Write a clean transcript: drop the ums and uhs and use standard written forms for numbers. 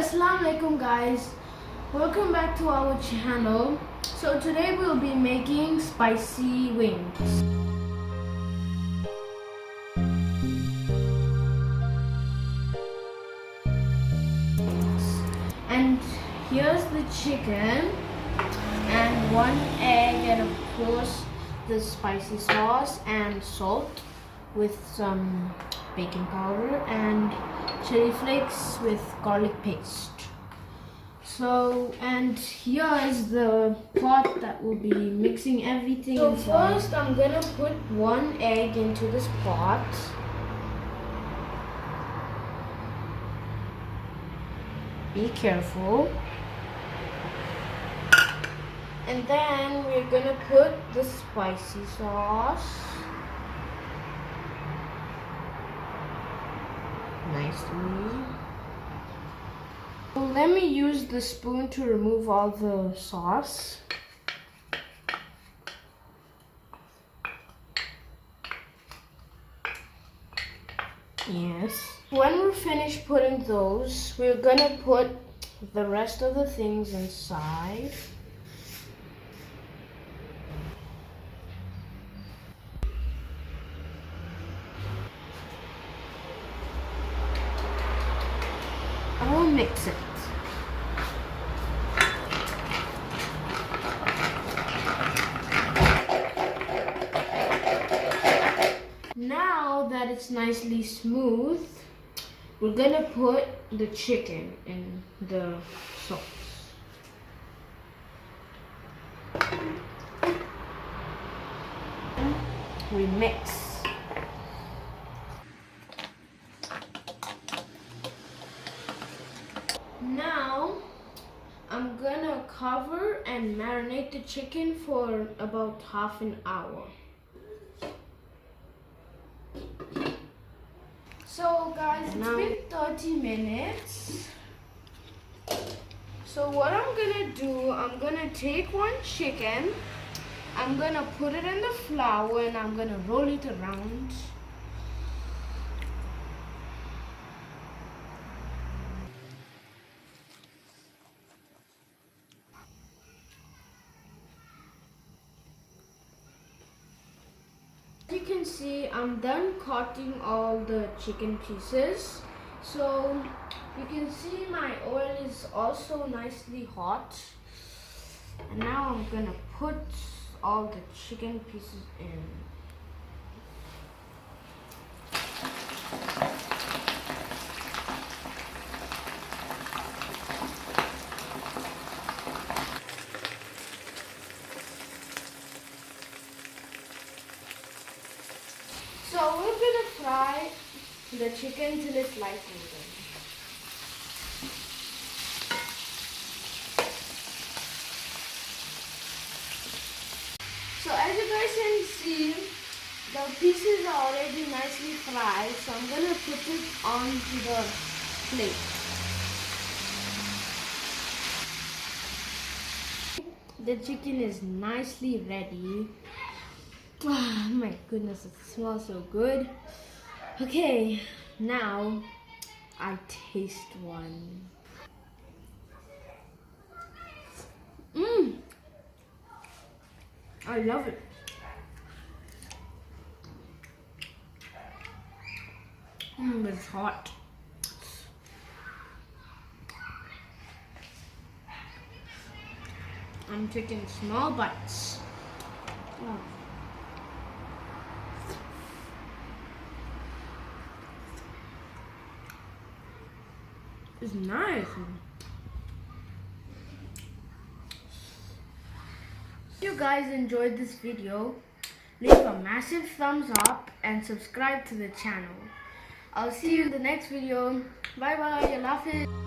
Assalamu alaikum guys, welcome back to our channel. So today we'll be making spicy wings. And here's the chicken and one egg and of course the spicy sauce and salt with some baking powder and chili flakes with garlic paste. So, and here is the pot that will be mixing everything. So first I'm gonna put one egg into this pot. Be careful. And then we're gonna put the spicy sauce. Nicely. Let me use the spoon to remove all the sauce. Yes. When we're finished putting those, we're gonna put the rest of the things inside. I will mix it. Now that it's nicely smooth, we're gonna put the chicken in the sauce. We mix. Now, I'm gonna cover and marinate the chicken for about half an hour. So guys, it's been 30 minutes. So what I'm gonna do, I'm gonna take one chicken, I'm gonna put it in the flour and I'm gonna roll it around. You can see I'm done cutting all the chicken pieces. So you can see my oil is also nicely hot. And now I'm gonna put all the chicken pieces in. So we're gonna fry the chicken till it's light golden. So as you guys can see, the pieces are already nicely fried. So I'm gonna put it onto the plate. The chicken is nicely ready. Oh my goodness, it smells so good. Okay, now I taste one. I love it. It's hot. I'm taking small bites. Oh. It's nice. If you guys enjoyed this video, leave a massive thumbs up and subscribe to the channel. I'll see you in the next video. Bye bye. Allah Hafiz.